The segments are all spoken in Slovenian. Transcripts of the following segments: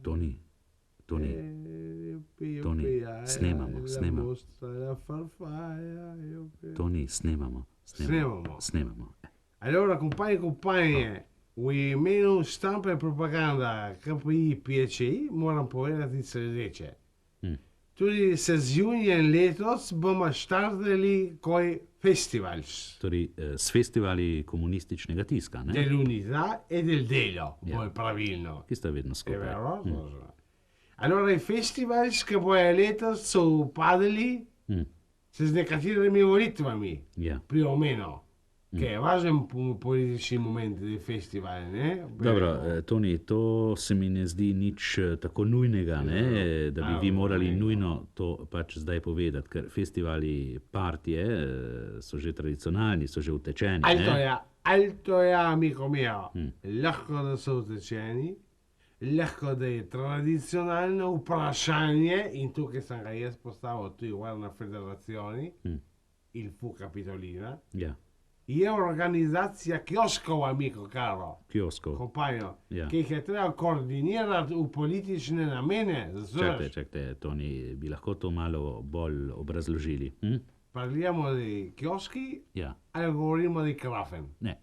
Toni, snemamo. Toni, snemamo. Allora, compagni e compagne, o imenu stampa e propaganda KPI PCI moram povedati sledeče. Tudi se junija letos bomo štartali koi festivals. Torej, s festivali komunističnega tiska, ne? Dell'unità e del delo, bolj pravilno. Ki sta vedno È skupaj. vero? Allora, i festivals che poi letos so padali se z nekaterimi volitvami, Ja. più o meno. Che je važen politični moment dei festivali, ne? Dobro, Toni, to se mi ne zdi nič tako nujnega, ne? Da bi vi morali nujno to pač zdaj povedati, ker festivali partije so že tradicionalni, so že utečeni. Alto je, amico mio, lahko da so utečeni, lahko da je tradicionalno vprašanje, in tukaj sem ga jaz postavil tudi na federacioni, il fu Capitolina, Ja. je organizacija kioskov, amico caro, Kioskov. compagno, Ja. ki jih je treba koordinirati v politične namene. Čakajte, Toni, bi lahko to malo bolj obrazložili? Parliamo di chioschi Ja. ali govorimo di Krafen? Ne,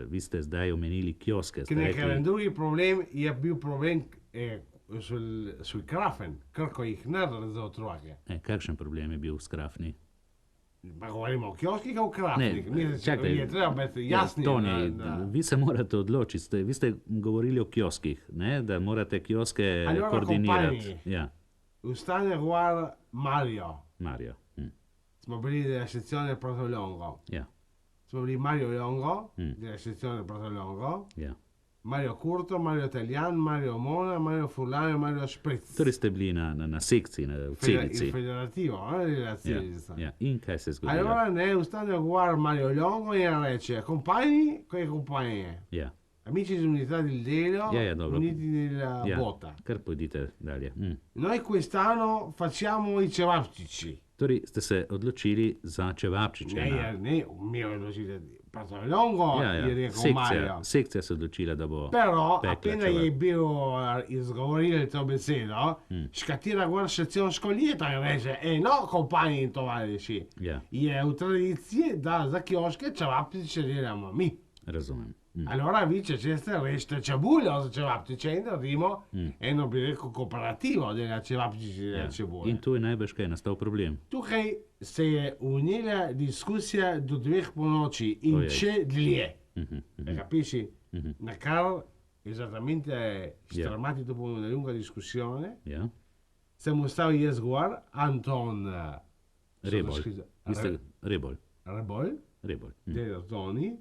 vi ste zdaj omenili kioske. Ker nekaj drugi problem je bil problem sul Krafen, kako jih narediti za otroke. Kakšen problem je bil s Krafni? Pa govorimo o kioskih ali o Krafnih? Je treba biti jasni. Toni, vi se morate odločiti. Vi ste govorili o kioskih, ne? Da morate kioske koordinirati. Ja. Ustane Guar Mario. Mario. Smo bili della sezione Prato Longo. Ja. Smo bili Mario Longo, della sezione Prato Longo. Ja. Mario Curto, Mario Italian, Mario Mona, Mario Furlan e Mario Spritz. Torej ste bili na sekciji, v celici. Il federativo, della celica. Ja. In kaj se je zgodilo? Allora ne ustane Guar Mario Longo e reče, compagni, koje compagnie? Ja. Amici dell'unità del Delo, dobro. uniti nella botta. Kar pojdite dalje. Noi quest'anno facciamo i cevapcici. Torej ste se odločili za čevapčiče. Ne, mi ho odločili Prato Longo, je rekel Mario. Sekcija se je odločila, da bo Però pekla appena je bilo izgovorili to besedo, škatira gor sezione Scoglieta in reče, no, compagni in tovariši. Ja. Je v tradiciji, da za kioske cevapciče delamo mi. Razumem. Allora vi c'è resta ciabulla, cevapciče in naredimo eno, bi rekel, kooperativo della cevapciče della ciabulla. In tu je najbrž kaj nastal problem. Tukaj se je unila diskusija do 2 ponoči in še dlje. Capisci? Na kar esattamente stramati dopo una lunga discussione, siamo stati jaz gor, Anton Rebol. Del Toni,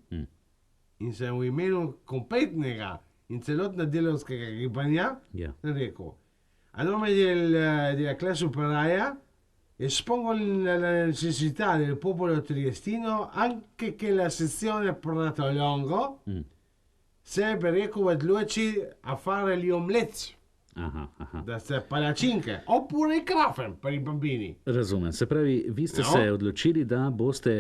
in sem v imenu kompletnega in celotna delovskega gibanja rekel, a nome della classe operaia espongo la necessità del popolo triestino anche che la sezione Prato Longo sarebbe rekel odloči a fare gli omelets. Da se palačinke, oppure i krafen per i bambini. Razumem, se pravi, vi ste se odločili, da boste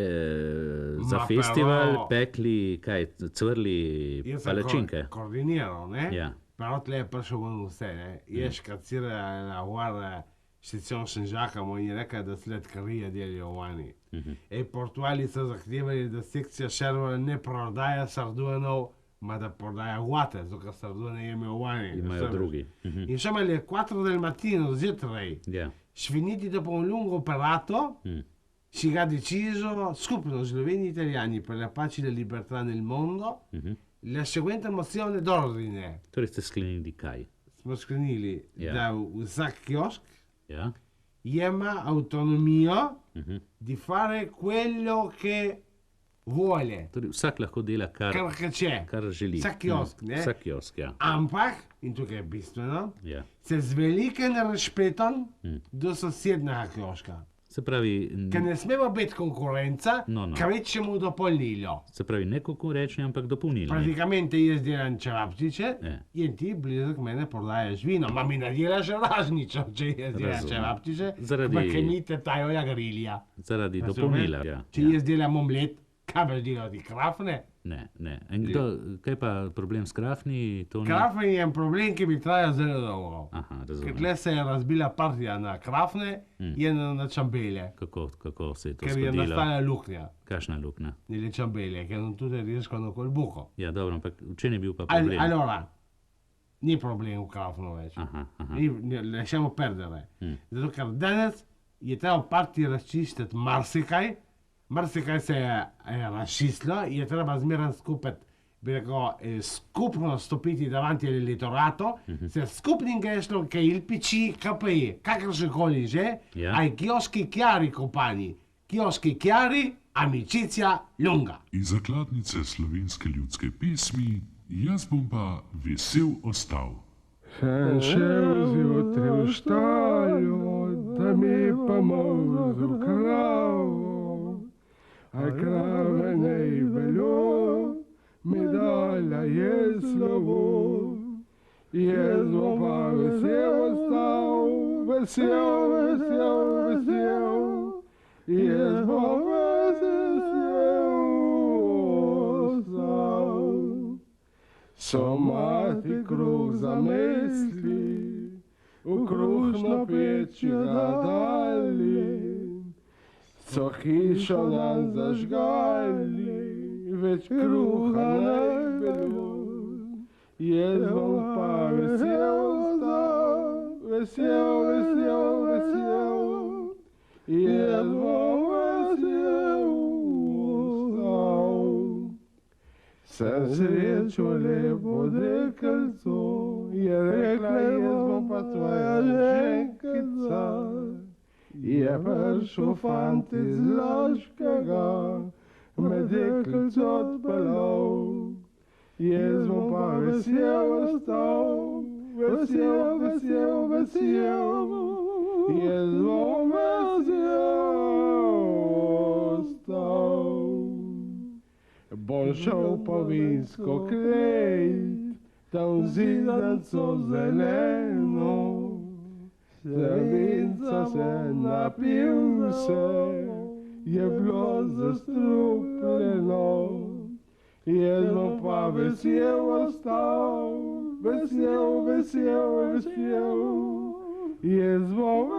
za festival pekli, kaj, cvrli palačinke. Io coordiniral, ne? Ja. Però tle je prišel ven vse, ne? Ješ kacira na guarda sezione San Giacomo in je rekel, da sladkarije delijo vani. E portuali so zahtevali, da sekcija Šerva ne prodaja sardunov, ma da prodaja guate, zato ker sardone jemejo vani. Imajo drugi. Insomma, alle 4 del mattino, zjutraj, sfiniti dopo un lungo operato, si è deciso, skupno sloveni italiani per la pace e la libertà nel mondo, la seguente mozione d'ordine. Torej ste sklenili kaj? Smo sklenili, da vsak kiosk ima avtonomijo di fare quello che vuole. Torej, vsak lahko dela, kar želi. Vsak kiosk, ne? Vsak kiosk, Ampak, in tukaj je bistveno, se z velikim respektom do sosednjega kioska. Se pravi... Ker ne smemo biti konkurenca, kvečemu dopolnilo. Se pravi, ne konkurenčni, ampak dopolnilo. Praticamente jaz delam čevapčiče in ti blizu k mene prodajaš vino. Ma mi ne delaš razničo, če jaz delam čevapčiče, pa ker ni tetajoja grilja. Zaradi dopolnila. Če jaz delam omlet, kaj boš delati, krafne? Ne. Kaj pa problem s krafni? Krafni je problem, ki bi trajal zelo dolgo. razumem. Ker se je razbila partija na krafne in na čambelje. Kako se je to ker zgodilo? Ker je nastala luknja. Kakšna luknja? Nili čambelje, ker je tudi risko na kolbuko. Ja, dobro, ampak v čem je bil pa problem? Allora, ni problem v krafnu več. Ne šemo perdere. Zato, ker danes je treba partiji razčistiti marsikaj se je razčistilo, je treba zmeraj skupaj skupno stopiti davanti all'elettorato, se skupnim geslom che il PC KPI, kakršnekoli že, ai chioschi chiari, compagni, chioschi chiari, amicizia lunga. Iz zakladnice slovenske ljudske pesmi, jaz bom pa vesel ostal. Sem šel zjutraj v štaljo, da mi pomozil kravo, a krave ne veljo, medalja je slovo, jaz bom pa vesel ostal, vesel, jaz bom vesel ostal. So mati kruh zamesli, v kruh na peči ga dali, so hišo nam zažgali, več kruha ne bilo, jaz bom pa vesel ostal, vesel, jaz bom vesel ostal. Sem srečo lepo dekelco, je rekla, jaz bom pa tvoja ženkica, je prišel fant iz Loškega, me deklico odpeljal, jaz bom pa vesel ostal, vesel, jaz bom vesel ostal. Bom šel po vinsko klej, tam zidanco zeleno, vinca se napil se, je bilo zastrupljeno, jaz bom pa vesel ostal, vesel, jaz bom